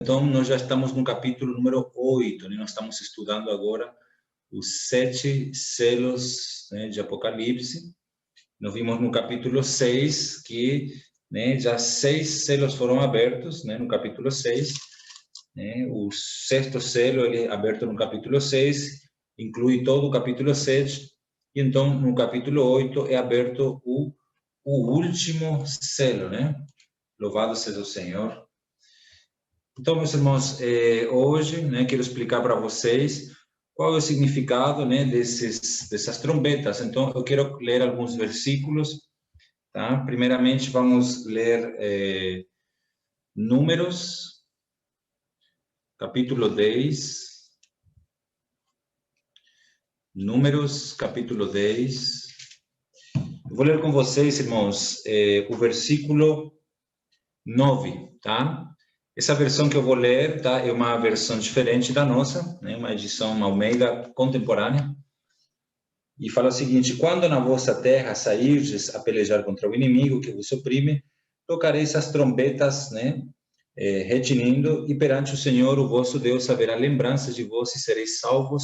Então, nós já estamos no capítulo número 8, né? Nós estamos estudando agora os 7 selos, né, de Apocalipse. Nós vimos no capítulo 6 que, né, já 6 selos foram abertos, né, no capítulo 6. Né? O 6º selo ele é aberto no capítulo 6, inclui todo o capítulo 7. E então, no capítulo 8 é aberto o último selo, né? Louvado seja o Senhor. Então, meus irmãos, hoje, né, quero explicar para vocês qual é o significado, né, dessas trombetas. Então, eu quero ler alguns versículos, tá? Primeiramente, vamos ler Números, capítulo 10. Números, capítulo 10. Eu vou ler com vocês, irmãos, o versículo 9, tá? Essa versão que eu vou ler, tá, é uma versão diferente da nossa, né? Uma edição Almeida contemporânea. E fala o seguinte: quando na vossa terra sairdes a pelejar contra o inimigo que vos oprime, tocareis as trombetas, né? Retinindo, e perante o Senhor, o vosso Deus, haverá lembrança de vós e sereis salvos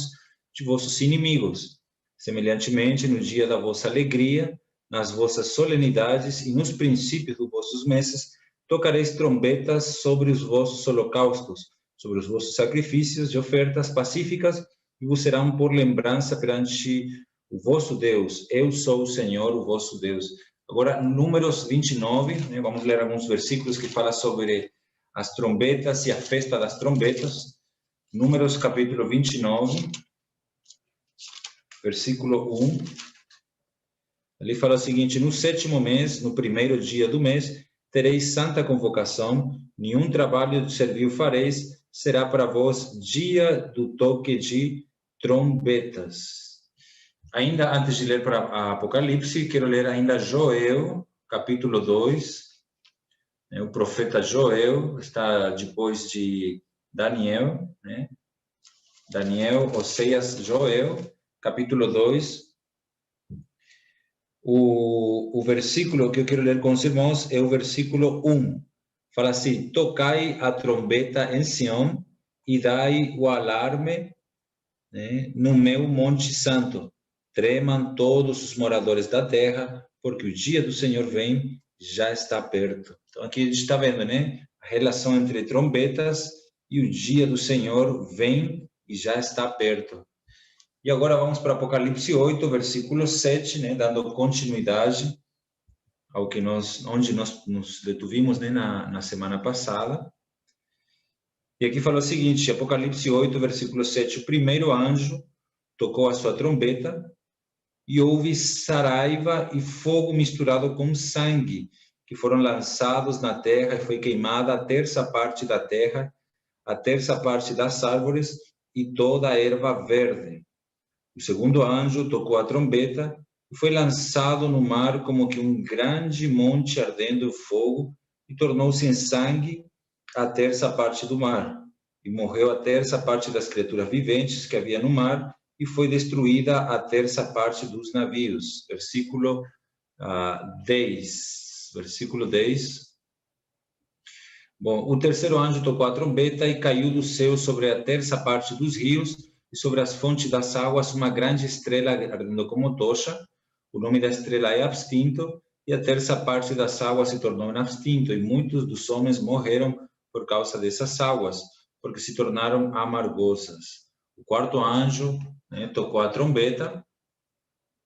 de vossos inimigos. Semelhantemente, no dia da vossa alegria, nas vossas solenidades e nos princípios dos vossos meses, tocareis trombetas sobre os vossos holocaustos, sobre os vossos sacrifícios de ofertas pacíficas, e vos serão por lembrança perante o vosso Deus. Eu sou o Senhor, o vosso Deus. Agora, Números 29, né, vamos ler alguns versículos que falam sobre as trombetas e a festa das trombetas. Números capítulo 29, versículo 1. Ele fala o seguinte: no 7º mês, no 1º dia do mês, tereis santa convocação, nenhum trabalho de serviço fareis, será para vós dia do toque de trombetas. Ainda antes de ler para Apocalipse, quero ler ainda Joel, capítulo 2. O profeta Joel está depois de Daniel, né? Daniel, Oséias, Joel, capítulo 2. O versículo que eu quero ler com os irmãos é o versículo 1. Fala assim: tocai a trombeta em Sião e dai o alarme, né, no meu monte santo. Tremam todos os moradores da terra, porque o dia do Senhor vem, já está perto. Então aqui a gente está vendo, né, a relação entre trombetas e o dia do Senhor vem e já está perto. E agora vamos para Apocalipse 8, versículo 7, né, dando continuidade ao que onde nós nos detuvimos, né, na semana passada. E aqui fala o seguinte: Apocalipse 8, versículo 7, o primeiro anjo tocou a sua trombeta e houve saraiva e fogo misturado com sangue, que foram lançados na terra, e foi queimada a terça parte da terra, a terça parte das árvores e toda a erva verde. O segundo anjo tocou a trombeta e foi lançado no mar como que um grande monte ardendo fogo, e tornou-se em sangue a terça parte do mar. E morreu a terça parte das criaturas viventes que havia no mar, e foi destruída a terça parte dos navios. Versículo 10. Versículo 10. Bom, o terceiro anjo tocou a trombeta e caiu do céu sobre a terça parte dos rios e sobre as fontes das águas uma grande estrela ardendo como tocha. O nome da estrela é Abstinto, e a terça parte das águas se tornou em abstinto, e muitos dos homens morreram por causa dessas águas, porque se tornaram amargosas. O quarto anjo, né, tocou a trombeta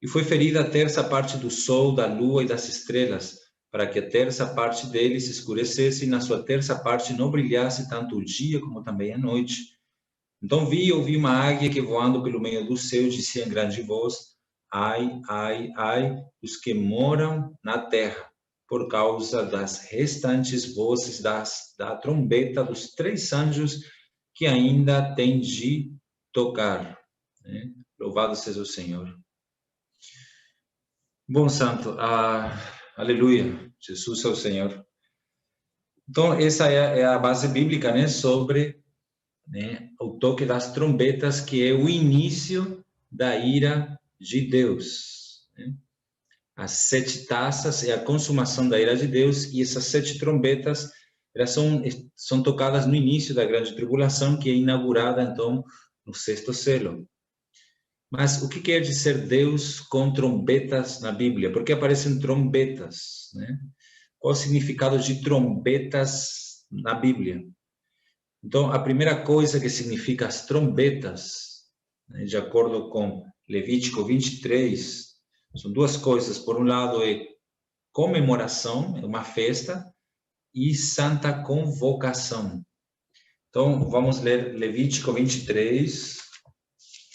e foi ferida a terça parte do sol, da lua e das estrelas, para que a terça parte deles se escurecesse e na sua terça parte não brilhasse tanto o dia como também a noite. Então vi e ouvi uma águia que, voando pelo meio do céu, dizia em grande voz: ai, ai, ai, os que moram na terra, por causa das restantes vozes da trombeta dos 3 anjos que ainda têm de tocar. Né? Louvado seja o Senhor. Bom, santo, aleluia, Jesus é o Senhor. Então, essa é a base bíblica, né, sobre, né, o toque das trombetas, que é o início da ira de Deus. Né? As 7 taças é a consumação da ira de Deus, e essas 7 trombetas elas são tocadas no início da grande tribulação, que é inaugurada, então, no sexto selo. Mas o que quer dizer Deus com trombetas na Bíblia? Por que aparecem trombetas, né? Qual o significado de trombetas na Bíblia? Então, a primeira coisa que significa as trombetas, né, de acordo com Levítico 23, são duas coisas. Por um lado, é comemoração, é uma festa, e santa convocação. Então, vamos ler Levítico 23,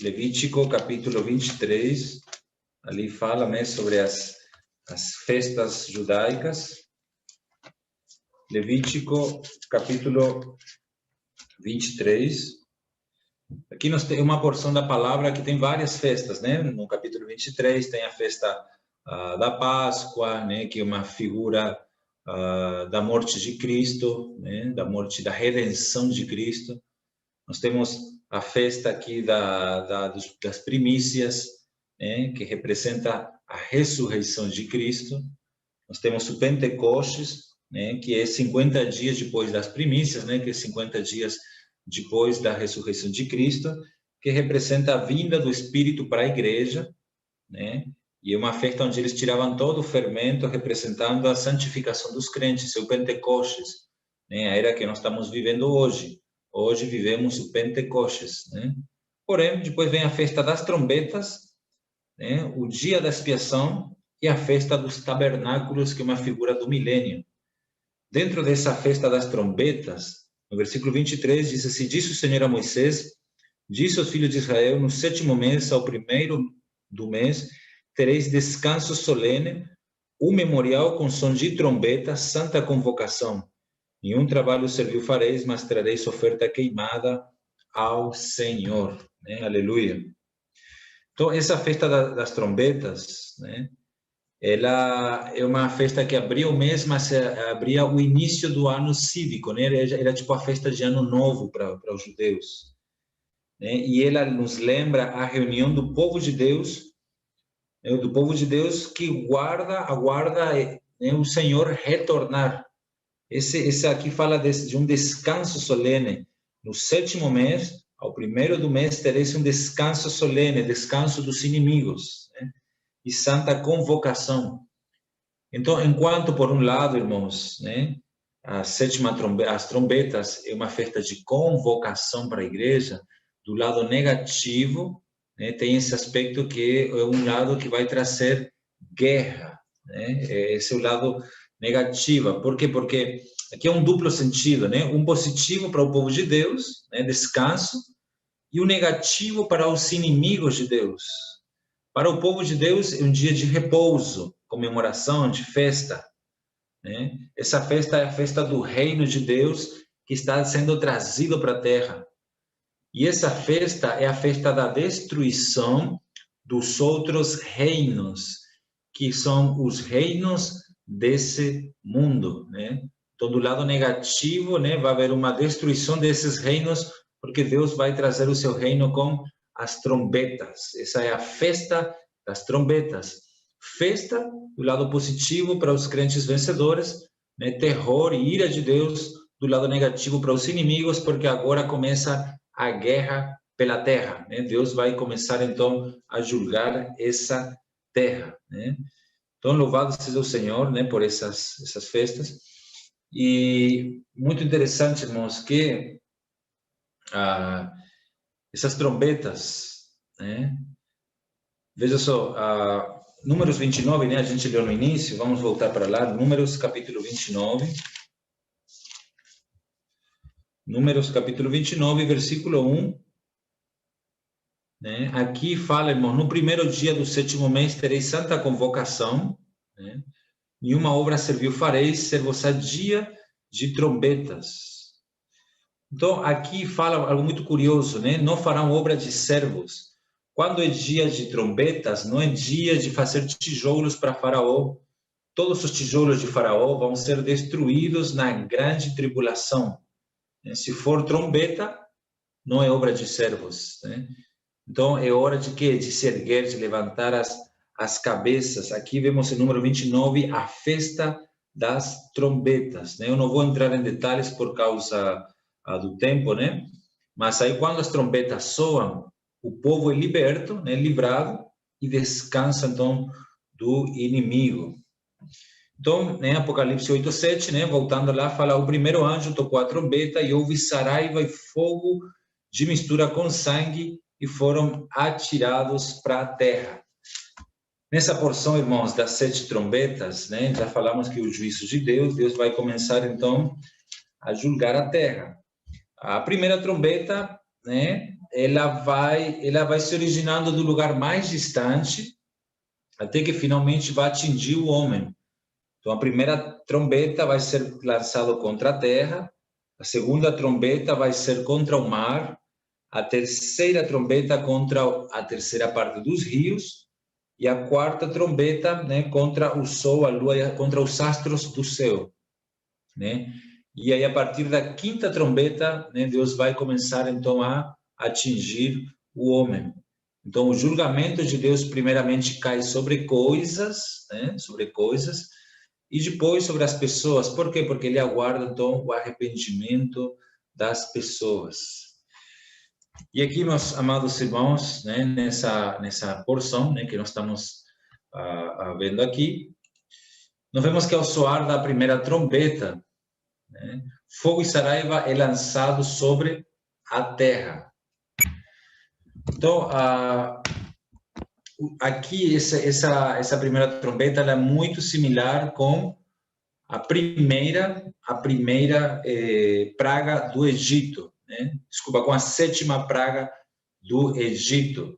Levítico capítulo 23, ali fala, né, sobre as festas judaicas. Levítico capítulo 23. Aqui nós temos uma porção da palavra que tem várias festas, né? No capítulo 23 tem a festa da Páscoa, né, que é uma figura da morte de Cristo, né, da morte, da redenção de Cristo. Nós temos a festa aqui das primícias, né, que representa a ressurreição de Cristo. Nós temos o Pentecostes, né, que é 50 dias depois das primícias, né, que é 50 dias depois da ressurreição de Cristo, que representa a vinda do Espírito para a igreja, né? E é uma festa onde eles tiravam todo o fermento, representando a santificação dos crentes, o Pentecostes, né? A era que nós estamos vivendo hoje. Hoje vivemos o Pentecostes, né? Porém, depois vem a festa das trombetas, né? O dia da expiação e a festa dos tabernáculos, que é uma figura do milênio. Dentro dessa festa das trombetas, no versículo 23, diz assim: disse o Senhor a Moisés, disse aos filhos de Israel, no 7º mês, ao primeiro do mês, tereis descanso solene, um memorial com som de trombeta, santa convocação. Nenhum trabalho servil fareis, mas trareis oferta queimada ao Senhor. Né? Aleluia. Então, essa festa das trombetas, né? Ela é uma festa que abria o mês, mas abria o início do ano cívico, né? Era tipo a festa de ano novo para os judeus, né? E ela nos lembra a reunião do povo de Deus, né? Do povo de Deus que aguarda, né, o Senhor retornar. Esse aqui fala de um descanso solene. No 7º mês, ao primeiro do mês, tereis um descanso solene, descanso dos inimigos, né? E santa convocação. Então, enquanto, por um lado, irmãos, né, as trombetas é uma festa de convocação para a igreja, do lado negativo, né, tem esse aspecto que é um lado que vai trazer guerra, né? Esse é o lado negativo. Por quê? Porque aqui é um duplo sentido, né? Um positivo para o povo de Deus, né, descanso, e o negativo para os inimigos de Deus. Para o povo de Deus é um dia de repouso, comemoração, de festa, né? Essa festa é a festa do reino de Deus que está sendo trazido para a terra. E essa festa é a festa da destruição dos outros reinos, que são os reinos desse mundo, né? Então, do lado negativo, né, vai haver uma destruição desses reinos, porque Deus vai trazer o seu reino com as trombetas. Essa é a festa das trombetas. Festa do lado positivo para os crentes vencedores, né? Terror e ira de Deus do lado negativo para os inimigos, porque agora começa a guerra pela terra, né? Deus vai começar então a julgar essa terra, né? Então, louvado seja o Senhor, né, por essas festas. E muito interessante, irmãos, que essas trombetas, né? Veja só, Números 29, né? A gente leu no início, vamos voltar para lá, Números capítulo 29. Números capítulo 29, versículo 1. Né? Aqui fala, irmão, no primeiro dia do 7º mês tereis santa convocação, né? Nenhuma obra servil fareis, ser-vos-á dia de trombetas. Então, aqui fala algo muito curioso, né? Não farão obra de servos. Quando é dia de trombetas, não é dia de fazer tijolos para Faraó. Todos os tijolos de Faraó vão ser destruídos na grande tribulação. Se for trombeta, não é obra de servos, né? Então, é hora de quê? De se erguer, de levantar as cabeças. Aqui vemos em número 29, a festa das trombetas, né? Eu não vou entrar em detalhes por causa do tempo, né? Mas aí quando as trombetas soam, o povo é liberto, né? Livrado, e descansa então do inimigo. Então, né, Apocalipse 8:7, né, voltando lá, fala: o primeiro anjo tocou a trombeta e houve saraiva e fogo de mistura com sangue e foram atirados para a terra. Nessa porção, irmãos, das 7 trombetas, né, já falamos que o juízo de Deus vai começar então a julgar a terra. A primeira trombeta, né, ela vai se originando do lugar mais distante até que finalmente vai atingir o homem. Então, a primeira trombeta vai ser lançada contra a terra, a segunda trombeta vai ser contra o mar, a terceira trombeta contra a terceira parte dos rios, e a quarta trombeta, né, contra o sol, a lua, contra os astros do céu, né? E aí, a partir da quinta trombeta, né, Deus vai começar, então, a atingir o homem. Então, o julgamento de Deus, primeiramente, cai sobre coisas, né, sobre coisas, e depois sobre as pessoas. Por quê? Porque ele aguarda, então, o arrependimento das pessoas. E aqui, meus amados irmãos, né, nessa porção, né, que nós estamos vendo aqui, nós vemos que ao soar da primeira trombeta, né, fogo e saraiva é lançado sobre a terra. Então, aqui, essa primeira trombeta ela é muito similar com a primeira praga do Egito, né? Desculpa, com a 7ª praga do Egito.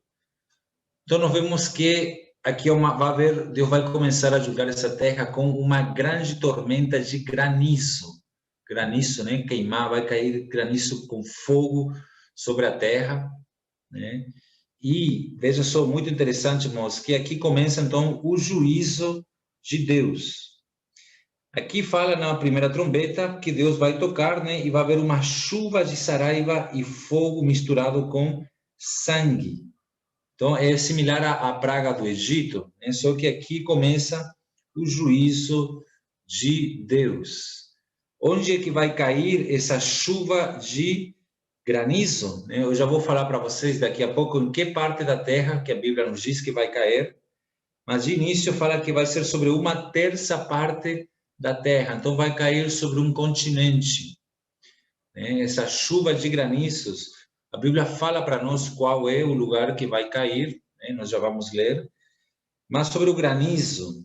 Então, nós vemos que aqui Deus vai começar a julgar essa terra com uma grande tormenta de granizo. Granizo, né? Queimar, vai cair granizo com fogo sobre a terra, né? E veja só, muito interessante, irmãos, que aqui começa então o juízo de Deus. Aqui fala na primeira trombeta que Deus vai tocar, né? E vai haver uma chuva de saraiva e fogo misturado com sangue. Então, é similar à praga do Egito, né? Só que aqui começa o juízo de Deus. Onde é que vai cair essa chuva de granizo, né? Eu já vou falar para vocês daqui a pouco em que parte da terra que a Bíblia nos diz que vai cair, mas de início fala que vai ser sobre uma terça parte da terra, então vai cair sobre um continente, né? Essa chuva de granizos, a Bíblia fala para nós qual é o lugar que vai cair, né? Nós já vamos ler, mas sobre o granizo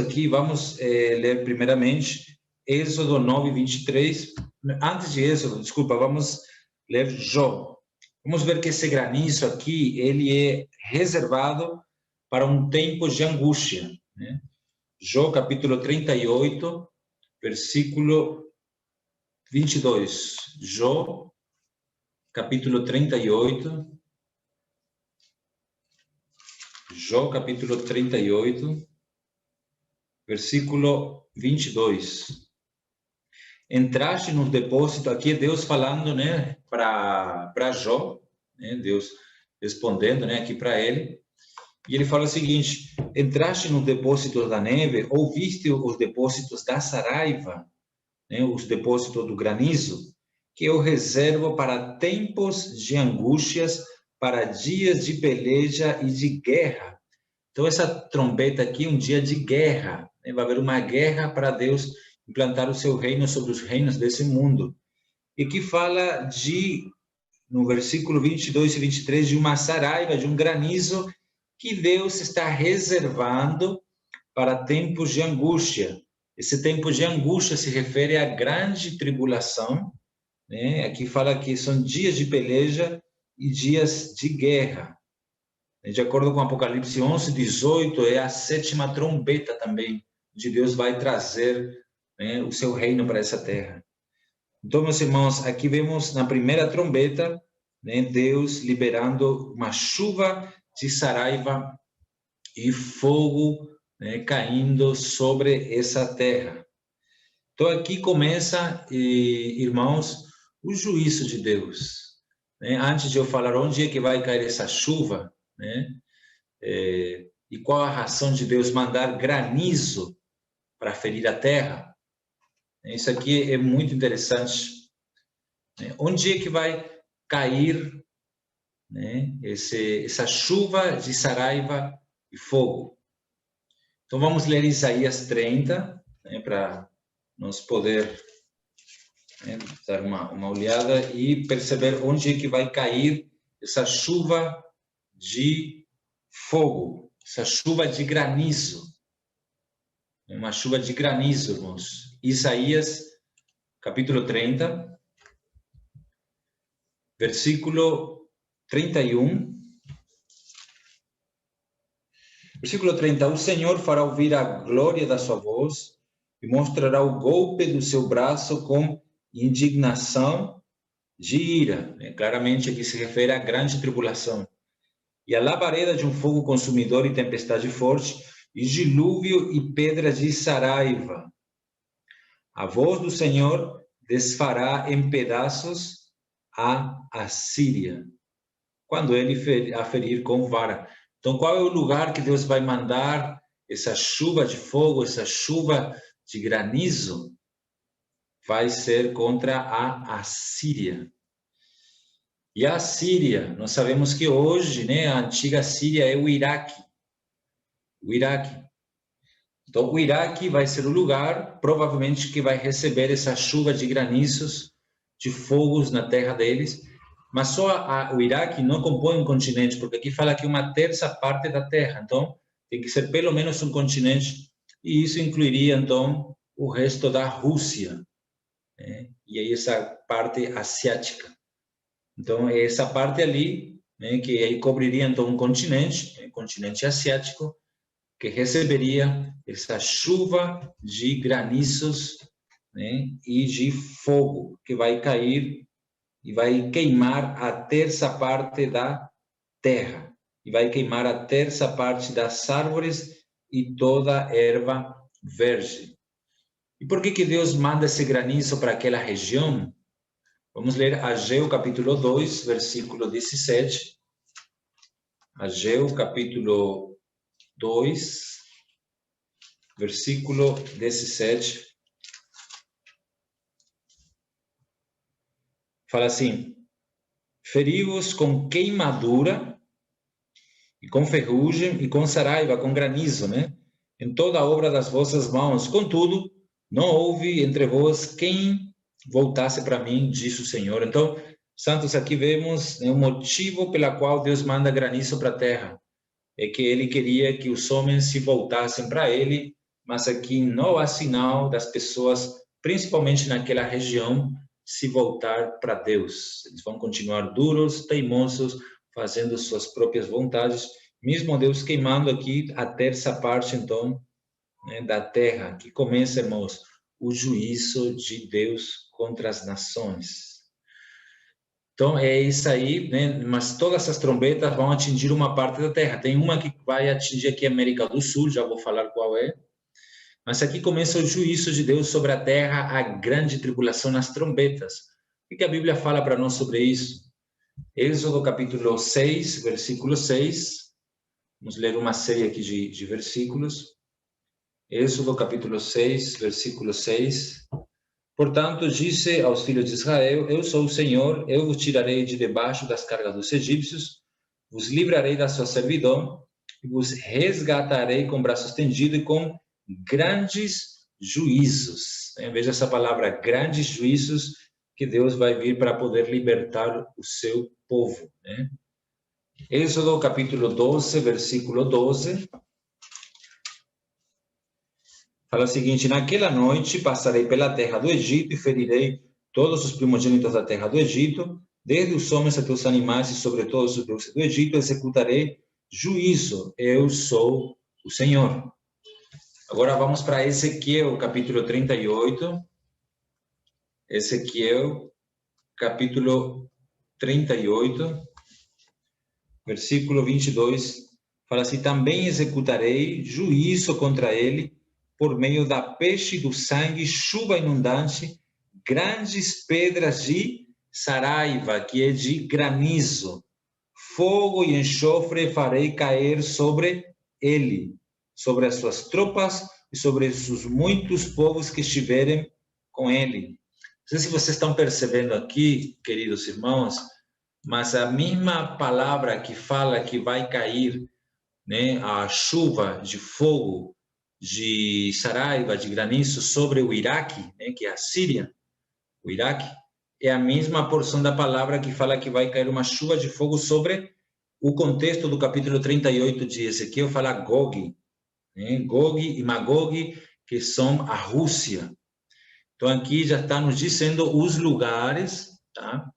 aqui, vamos ler primeiramente Êxodo 9:23. Antes de Êxodo, desculpa, vamos ler Jó. Vamos ver que esse granizo aqui, ele é reservado para um tempo de angústia, né? Jó, capítulo 38, versículo 22. Jó, capítulo 38. Jó, capítulo 38, versículo 22. Entraste nos depósitos, aqui é Deus falando, né, para Jó, né, Deus respondendo, né, aqui para ele, e ele fala o seguinte: entraste nos depósitos da neve, ouviste os depósitos da saraiva, né, os depósitos do granizo, que eu reservo para tempos de angústias, para dias de peleja e de guerra. Então, essa trombeta aqui é um dia de guerra, né? Vai haver uma guerra para Deus implantar o seu reino sobre os reinos desse mundo. E que fala no versículo 22 e 23, de uma saraiva, de um granizo que Deus está reservando para tempos de angústia. Esse tempo de angústia se refere à grande tribulação, né? Aqui fala que são dias de peleja e dias de guerra. De acordo com Apocalipse 11:18, é a 7ª trombeta também, de Deus vai trazer, né, o seu reino para essa terra. Então, meus irmãos, aqui vemos na primeira trombeta, né, Deus liberando uma chuva de saraiva e fogo, né, caindo sobre essa terra. Então, aqui começa, irmãos, o juízo de Deus, né? Antes de eu falar onde é que vai cair essa chuva, né, e qual a razão de Deus mandar granizo para ferir a terra. Isso aqui é muito interessante. Onde é que vai cair, né, essa chuva de saraiva e fogo? Então vamos ler Isaías 30, né, para nós poder, né, dar uma olhada e perceber onde é que vai cair essa chuva de fogo, essa chuva de granizo. Uma chuva de granizo, irmãos. Isaías, capítulo 30, versículo 31. Versículo 30. O Senhor fará ouvir a glória da sua voz e mostrará o golpe do seu braço com indignação de ira. Claramente aqui se refere à grande tribulação. E a labareda de um fogo consumidor e tempestade forte, e dilúvio e pedras de saraiva. A voz do Senhor desfará em pedaços a Assíria, quando ele a ferir com vara. Então, qual é o lugar que Deus vai mandar essa chuva de fogo, essa chuva de granizo? Vai ser contra a Assíria. E a Síria, nós sabemos que hoje, né, a antiga Síria é o Iraque. O Iraque. Então, o Iraque vai ser o lugar, provavelmente, que vai receber essa chuva de granizos, de fogos na terra deles. Mas só o Iraque não compõe um continente, porque aqui fala que uma terça parte da terra. Então, tem que ser pelo menos um continente. E isso incluiria, então, o resto da Rússia, né? E aí essa parte asiática. Então, é essa parte ali, né, que aí cobriria, então, um continente, né, continente asiático, que receberia essa chuva de granizos, né, e de fogo que vai cair e vai queimar a terça parte da terra, e vai queimar a terça parte das árvores e toda a erva verde. E por que Deus manda esse granizo para aquela região? Vamos ler Ageu capítulo 2, versículo 17. Ageu capítulo 2, versículo 17. Fala assim: feri-vos com queimadura, e com ferrugem, e com saraiva, com granizo, né? Em toda a obra das vossas mãos. Contudo, não houve entre vós quem voltasse para mim, disse o Senhor. Então, santos, aqui vemos, né, o motivo pela qual Deus manda granizo para a terra. É que ele queria que os homens se voltassem para ele, mas aqui não há sinal das pessoas, principalmente naquela região, se voltar para Deus. Eles vão continuar duros, teimosos, fazendo suas próprias vontades, mesmo Deus queimando aqui a terça parte, então, né, da terra, que começa, irmãos, o juízo de Deus contra as nações. Então, é isso aí, né? Mas todas essas trombetas vão atingir uma parte da terra. Tem uma que vai atingir aqui a América do Sul, já vou falar qual é. Mas aqui começa o juízo de Deus sobre a terra, a grande tribulação nas trombetas. O que a Bíblia fala para nós sobre isso? Êxodo capítulo 6, versículo 6. Vamos ler uma série aqui de versículos. Êxodo capítulo 6, versículo 6. Portanto, disse aos filhos de Israel: eu sou o Senhor, eu vos tirarei de debaixo das cargas dos egípcios, vos livrarei da sua servidão, e vos resgatarei com braço estendido e com grandes juízos. Veja essa palavra, grandes juízos, que Deus vai vir para poder libertar o seu povo, né? Êxodo capítulo 12, versículo 12. Fala o seguinte: naquela noite passarei pela terra do Egito e ferirei todos os primogênitos da terra do Egito, desde os homens até os animais e sobre todos os deuses do Egito, executarei juízo. Eu sou o Senhor. Agora vamos para Ezequiel, capítulo 38. Ezequiel, capítulo 38, versículo 22. Fala assim: também executarei juízo contra ele, por meio da peixe, do sangue, chuva inundante, grandes pedras de saraiva, que é de granizo, fogo e enxofre farei cair sobre ele, sobre as suas tropas, e sobre os muitos povos que estiverem com ele. Não sei se vocês estão percebendo aqui, queridos irmãos, mas a mesma palavra que fala que vai cair, né, a chuva de fogo, de saraiva, de granizo sobre o Iraque, né, que é a Síria, o Iraque, é a mesma porção da palavra que fala que vai cair uma chuva de fogo sobre o contexto do capítulo 38 de Ezequiel, fala Gog, né, Gog e Magog, que são a Rússia. Então aqui já está nos dizendo os lugares, tá,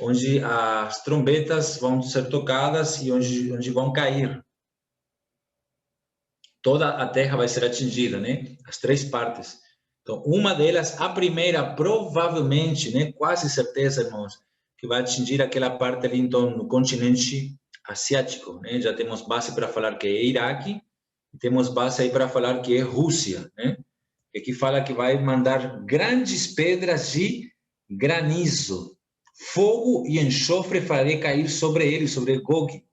onde as trombetas vão ser tocadas e onde vão cair. Toda a terra vai ser atingida, né? As três partes. Então, uma delas, a primeira, provavelmente, né? Quase certeza, irmãos, que vai atingir aquela parte ali, então, no continente asiático, né? Já temos base para falar que é Iraque, e temos base aí para falar que é Rússia, né? E aqui fala que vai mandar grandes pedras de granizo, fogo e enxofre farei cair sobre ele, sobre Gog.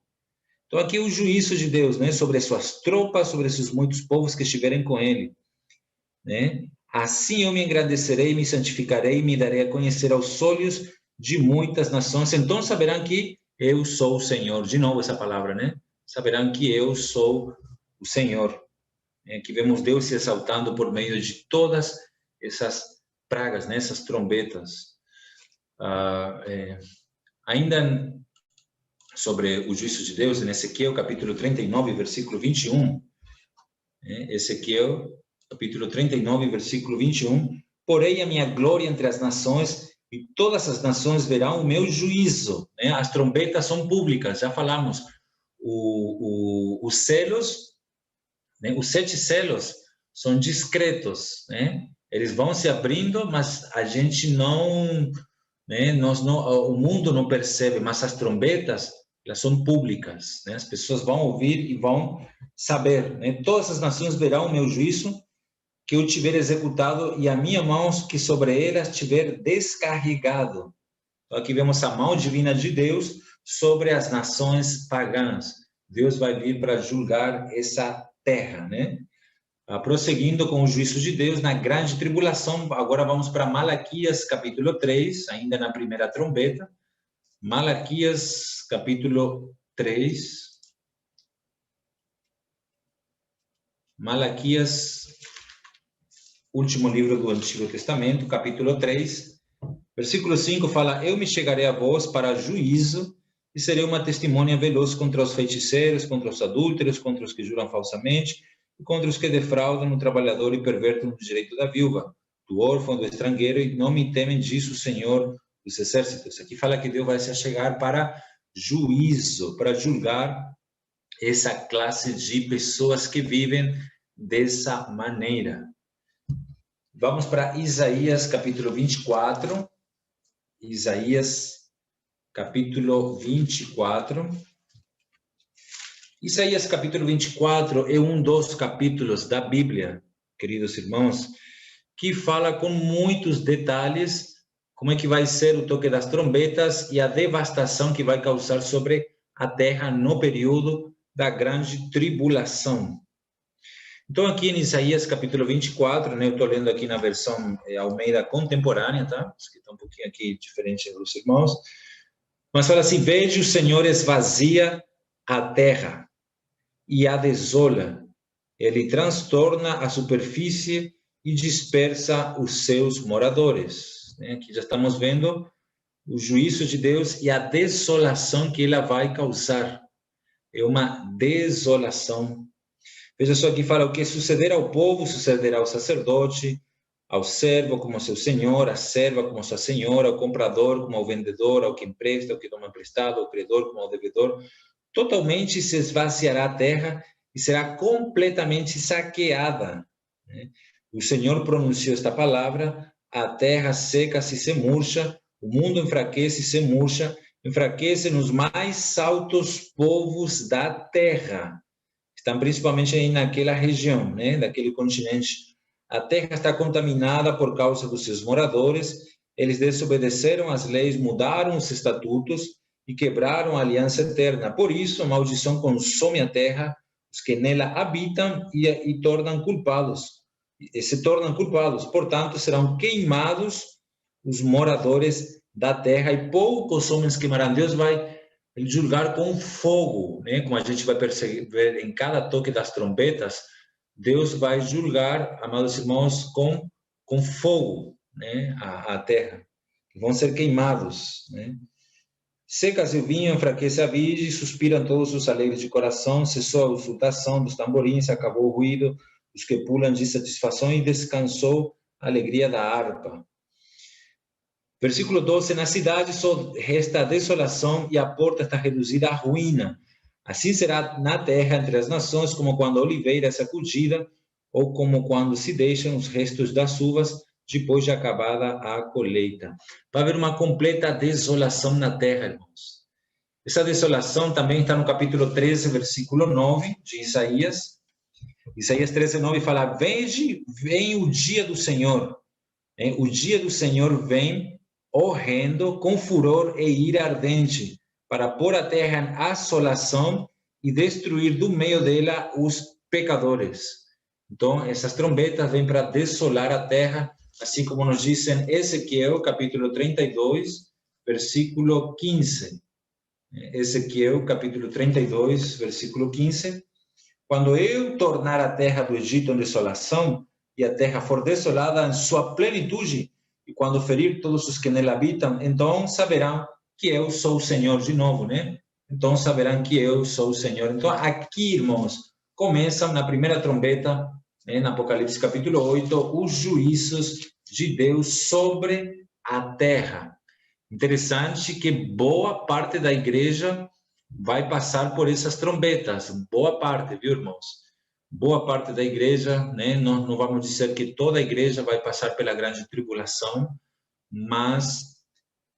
Então aqui o juízo de Deus, né, sobre as suas tropas, sobre esses muitos povos que estiverem com ele, né? Assim eu me engrandecerei, me santificarei, me darei a conhecer aos olhos de muitas nações. Então saberão que eu sou o Senhor. De novo essa palavra, né? Saberão que eu sou o Senhor. Que vemos Deus se exaltando por meio de todas essas pragas, né? Essas trombetas. Ainda sobre o juízo de Deus, em Ezequiel, capítulo 39, versículo 21. Ezequiel, capítulo 39, versículo 21. Porém, a minha glória entre as nações, e todas as nações verão o meu juízo. As trombetas são públicas, já falamos. Os selos, os 7 selos, são discretos. Eles vão se abrindo, mas a gente não... o mundo não percebe, mas as trombetas, elas são públicas, as pessoas vão ouvir e vão saber, todas as nações verão o meu juízo que eu tiver executado e a minha mão que sobre elas tiver descarregado. Então aqui vemos a mão divina de Deus sobre as nações pagãs. Deus vai vir para julgar essa terra, prosseguindo com o juízo de Deus na grande tribulação. Agora vamos para Malaquias, capítulo 3, ainda na primeira trombeta. Malaquias, capítulo 3. Malaquias, último livro do Antigo Testamento, capítulo 3. Versículo 5 fala: eu me chegarei a vós para juízo e serei uma testemunha veloz contra os feiticeiros, contra os adúlteros, contra os que juram falsamente, e contra os que defraudam o trabalhador e pervertem o direito da viúva, do órfão, do estrangeiro, e não me temem disso, Senhor dos exércitos. Aqui fala que Deus vai se chegar para juízo, para julgar essa classe de pessoas que vivem dessa maneira. Vamos para Isaías, capítulo 24. Isaías, capítulo 24. Isaías capítulo 24 é um dos capítulos da Bíblia, queridos irmãos, que fala com muitos detalhes como é que vai ser o toque das trombetas e a devastação que vai causar sobre a terra no período da grande tribulação. Então aqui em Isaías capítulo 24, eu estou lendo aqui na versão Almeida contemporânea, tá? Que está um pouquinho aqui diferente dos irmãos. Mas fala assim: veja, o Senhor esvazia a terra e a desola. Ele transtorna a superfície e dispersa os seus moradores. Aqui já estamos vendo o juízo de Deus e a desolação que ela vai causar. É uma desolação. Veja só, aqui fala: o que suceder ao povo, sucederá ao sacerdote, ao servo como seu senhor, à serva como sua senhora, ao comprador como ao vendedor, ao que empresta, ao que toma emprestado, ao credor como ao devedor. Totalmente se esvaziará a terra e será completamente saqueada. O Senhor pronunciou esta palavra: a terra seca-se e se murcha, o mundo enfraquece e se murcha, enfraquecem os mais altos povos da terra. Estão principalmente aí naquela região, daquele continente. A terra está contaminada por causa dos seus moradores. Eles desobedeceram as leis, mudaram os estatutos e quebraram a aliança eterna. Por isso, a maldição consome a terra, os que nela habitam e tornam culpados. e se tornam culpados. Portanto, serão queimados os moradores da terra e poucos homens queimarão. Deus vai julgar com fogo, né? Como a gente vai perceber em cada toque das trombetas, Deus vai julgar, amados irmãos, com fogo, né? A terra. Vão ser queimados, né? Seca-se o vinho, enfraquece a virgem, suspiram todos os alegres de coração, cessou a exultação dos tamborins, acabou o ruído, os que pulam de satisfação e descansou a alegria da harpa. Versículo 12, na cidade só resta a desolação e a porta está reduzida à ruína. Assim será na terra entre as nações, como quando a oliveira é sacudida, ou como quando se deixam os restos das uvas, depois de acabada a colheita. Vai haver uma completa desolação na terra, irmãos. Essa desolação também está no capítulo 13, versículo 9 de Isaías. Isaías 13, 9 fala, vem o dia do Senhor. O dia do Senhor vem horrendo, com furor e ira ardente, para pôr a terra em assolação e destruir do meio dela os pecadores. Então, essas trombetas vêm para desolar a terra, assim como nos dizem Ezequiel, capítulo 32, versículo 15. Ezequiel, capítulo 32, versículo 15. Quando eu tornar a terra do Egito em desolação, e a terra for desolada em sua plenitude, e quando ferir todos os que nela habitam, então saberão que eu sou o Senhor de novo, né? Então saberão que eu sou o Senhor. Então aqui, irmãos, começam na primeira trombeta, né, no Apocalipse capítulo 8, os juízos de Deus sobre a terra. Interessante que boa parte da igreja vai passar por essas trombetas, boa parte, viu, irmãos? Boa parte da igreja, né? Não vamos dizer que toda a igreja vai passar pela grande tribulação, mas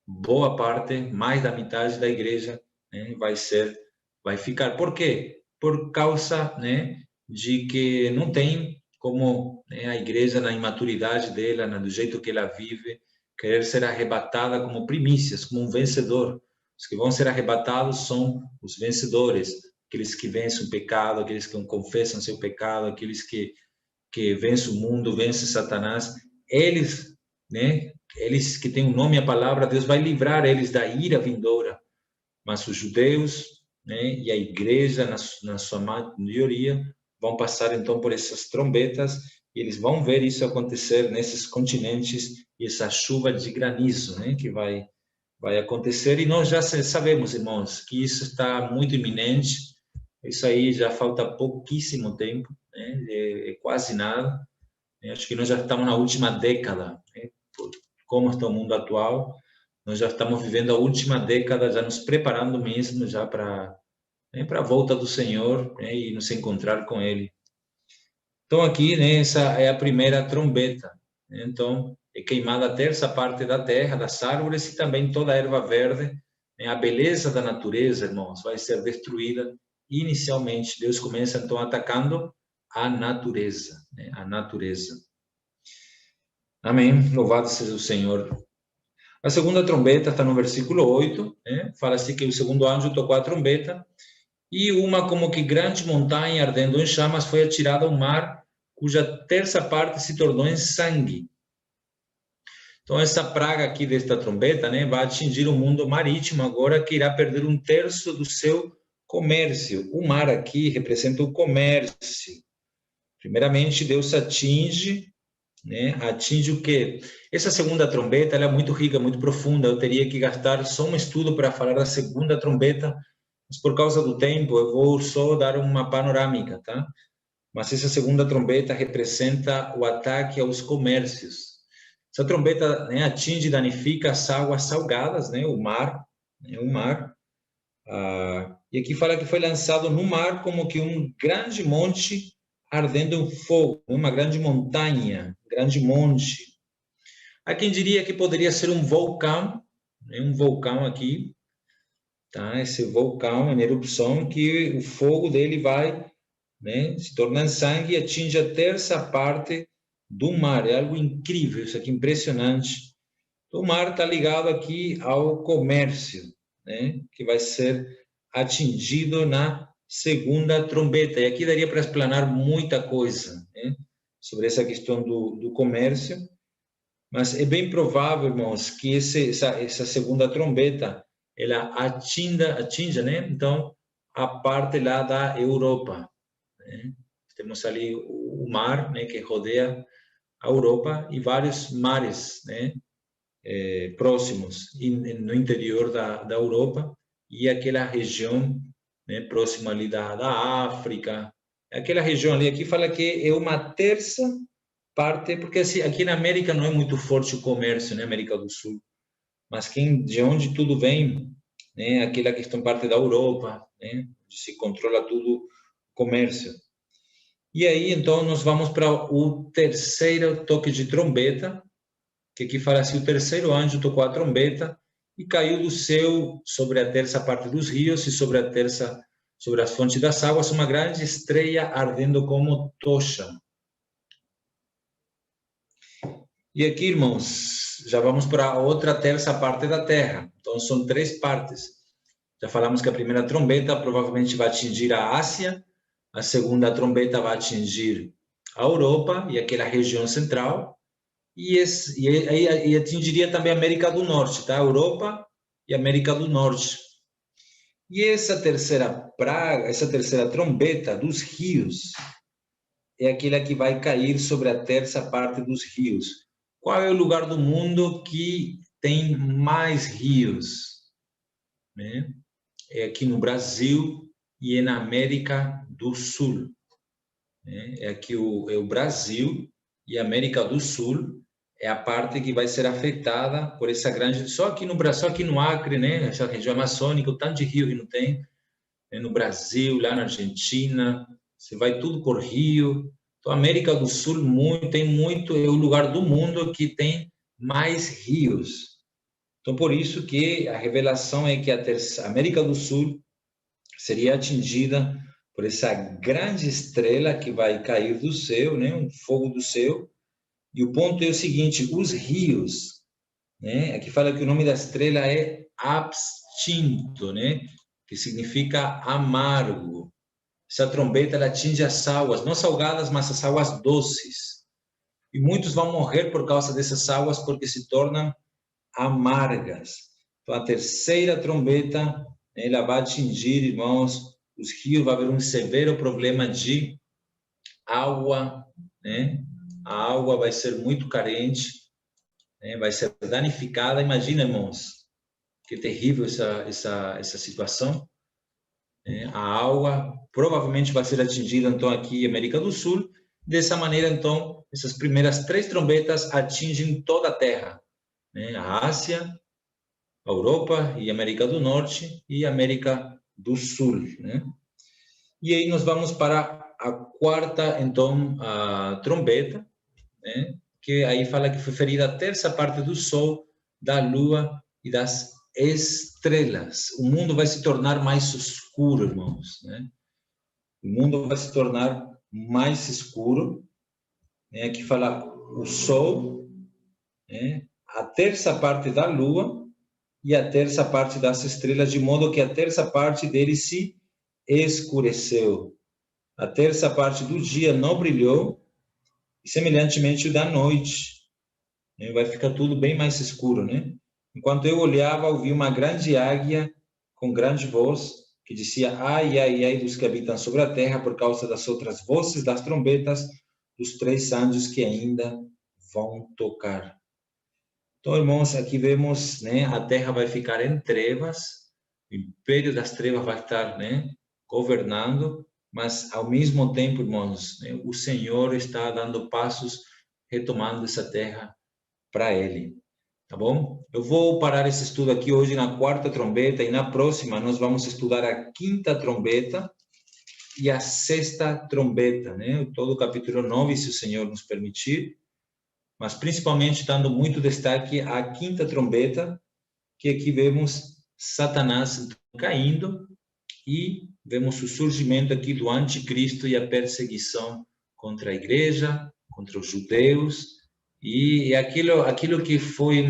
boa parte, mais da metade da igreja, né, vai ficar. Por quê? Por causa, né, de que não tem como, né, a igreja, na imaturidade dela, do jeito que ela vive, querer ser arrebatada como primícias, como um vencedor. Os que vão ser arrebatados são os vencedores, aqueles que vencem o pecado, aqueles que confessam seu pecado, aqueles que vencem o mundo, vencem Satanás. Eles, né, eles que têm o nome e a palavra, Deus vai livrar eles da ira vindoura. Mas os judeus, né, e a igreja, na sua maioria, vão passar então por essas trombetas e eles vão ver isso acontecer nesses continentes e essa chuva de granizo, né, que vai acontecer. E nós já sabemos, irmãos, que isso está muito iminente. Isso aí já falta pouquíssimo tempo, né, é quase nada. Acho que nós já estamos na última década, né? Como está o mundo atual, nós já estamos vivendo a última década, já nos preparando mesmo já para, né, para a volta do Senhor, né, e nos encontrar com Ele. Então aqui, né, essa é a primeira trombeta. Né? Então é queimada a terça parte da terra, das árvores e também toda a erva verde. Né? A beleza da natureza, irmãos, vai ser destruída inicialmente. Deus começa então atacando a natureza, né? A natureza. Amém. Louvado seja o Senhor. A segunda trombeta está no versículo 8, né? Fala assim que o segundo anjo tocou a trombeta e uma como que grande montanha ardendo em chamas foi atirada ao mar, cuja terça parte se tornou em sangue. Então essa praga aqui desta trombeta, né, vai atingir o mundo marítimo agora, que irá perder um terço do seu comércio. O mar aqui representa o comércio. Primeiramente, Deus atinge, né? Atinge o quê? Essa segunda trombeta, ela é muito rica, muito profunda. Eu teria que gastar só um estudo para falar da segunda trombeta, mas por causa do tempo eu vou só dar uma panorâmica, tá? Mas essa segunda trombeta representa o ataque aos comércios. Essa trombeta, né, atinge e danifica as águas salgadas, né? O mar, né? O mar. E aqui fala que foi lançado no mar como que um grande monte ardendo em fogo, uma grande montanha, grande monte. Há quem diria que poderia ser um vulcão, né? Um vulcão aqui, tá? Esse vulcão em erupção, que o fogo dele vai, né, se torna em sangue e atinge a terça parte do mar. É algo incrível, isso aqui, impressionante. O mar está ligado aqui ao comércio, né, que vai ser atingido na segunda trombeta. E aqui daria para explanar muita coisa, né? sobre essa questão do comércio, mas é bem provável, irmãos, que essa segunda trombeta, ela atinja, né? Então, a parte lá da Europa, né? Temos ali o mar, né, que rodeia a Europa e vários mares, né, próximos no interior da Europa e aquela região, né, próxima ali da África. Aquela região ali, aqui fala que é uma terça parte, porque assim, aqui na América não é muito forte o comércio, né, América do Sul, mas de onde tudo vem, né, aquela questão parte da Europa, né, onde se controla tudo o comércio. E aí, então, nós vamos para o terceiro toque de trombeta, que aqui fala assim, o terceiro anjo tocou a trombeta e caiu do céu sobre a terça parte dos rios e sobre as fontes das águas, uma grande estrela ardendo como tocha. E aqui, irmãos, já vamos para a outra terça parte da terra. Então, são 3 partes. Já falamos que a primeira trombeta provavelmente vai atingir a Ásia, a segunda trombeta vai atingir a Europa e aquela região central, e atingiria também a América do Norte, tá? A Europa e a América do Norte. E essa terceira praga, essa terceira trombeta dos rios, é aquela que vai cair sobre a terça parte dos rios. Qual é o lugar do mundo que tem mais rios? Né? É aqui no Brasil e é na América do Sul. Né? É aqui o Brasil e a América do Sul é a parte que vai ser afetada por essa grande... Só aqui no Brasil, só aqui no Acre, né? Essa região amazônica, o tanto de rio que não tem. Né? No Brasil, lá na Argentina, você vai tudo por rio. Então, a América do Sul tem muito, é o lugar do mundo que tem mais rios. Então, por isso que a revelação é que a América do Sul seria atingida por essa grande estrela que vai cair do céu, né? Um fogo do céu. E o ponto é o seguinte, os rios, né? Aqui fala que o nome da estrela é abstinto, né? Que significa amargo. Essa trombeta ela atinge as águas, não salgadas, mas as águas doces. E muitos vão morrer por causa dessas águas, porque se tornam amargas. Então, a terceira trombeta, ela vai atingir, irmãos, os rios, vai haver um severo problema de água, né? A água vai ser muito carente, né? Vai ser danificada. Imagina, irmãos, que terrível essa situação. A água provavelmente vai ser atingida, então, aqui em América do Sul. Dessa maneira, então, essas primeiras 3 trombetas atingem toda a Terra, né? A Ásia, a Europa e a América do Norte e a América do Sul, né? E aí nós vamos para a quarta, então, a trombeta, né? Que aí fala que foi ferida a terça parte do Sol, da Lua e das estrelas. O mundo vai se tornar mais escuro, irmãos, né? O mundo vai se tornar mais escuro, né? Aqui fala o Sol, né? A terça parte da Lua e a terça parte das estrelas, de modo que a terça parte dele se escureceu. A terça parte do dia não brilhou, e semelhantemente o da noite, né? Vai ficar tudo bem mais escuro, né? Enquanto eu olhava, ouvi uma grande águia com grande voz que dizia: ai, ai, ai dos que habitam sobre a terra, por causa das outras vozes das trombetas dos 3 anjos que ainda vão tocar. Então, irmãos, aqui vemos, né, a terra vai ficar em trevas, o império das trevas vai estar, né, governando, mas ao mesmo tempo, irmãos, né, o Senhor está dando passos, retomando essa terra para Ele. Tá bom? Eu vou parar esse estudo aqui hoje na quarta trombeta e na próxima nós vamos estudar a quinta trombeta e a sexta trombeta, né? Todo o capítulo 9, se o Senhor nos permitir. Mas principalmente dando muito destaque à quinta trombeta, que aqui vemos Satanás caindo e vemos o surgimento aqui do anticristo e a perseguição contra a igreja, contra os judeus, e aquilo que foi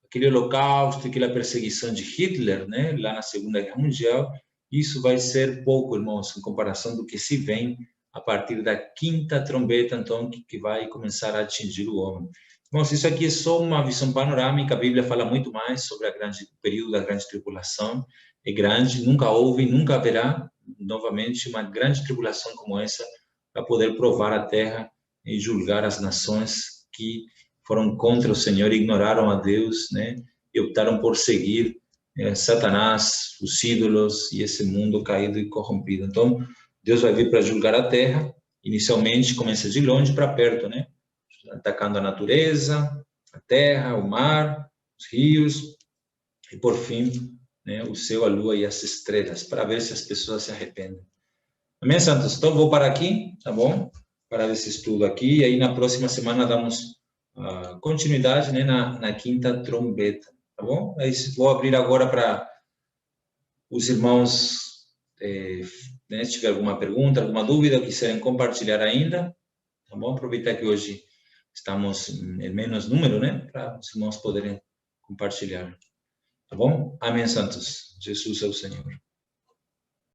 aquele holocausto, aquela perseguição de Hitler, né, lá na Segunda Guerra Mundial, isso vai ser pouco, irmãos, em comparação do que se vem a partir da quinta trombeta, então, que vai começar a atingir o homem. Irmãos, isso aqui é só uma visão panorâmica, a Bíblia fala muito mais sobre o período da grande tribulação. É grande, nunca houve, nunca haverá, novamente, uma grande tribulação como essa, para poder provar a terra e julgar as nações que foram contra o Senhor, ignoraram a Deus, né? E optaram por seguir Satanás, os ídolos e esse mundo caído e corrompido. Então, Deus vai vir para julgar a terra. Inicialmente, começa de longe para perto, né? Atacando a natureza, a terra, o mar, os rios, e por fim, né, o céu, a lua e as estrelas, para ver se as pessoas se arrependem. Amém, santos? Então, vou parar aqui, tá bom? Para esse estudo aqui, e aí na próxima semana damos continuidade, né, na quinta trombeta, tá bom? Aí vou abrir agora para os irmãos, né, se tiver alguma pergunta, alguma dúvida, quiserem compartilhar ainda, tá bom? Aproveitar que hoje estamos em menos número, né, para os irmãos poderem compartilhar, tá bom? Amém, santos? Jesus é o Senhor.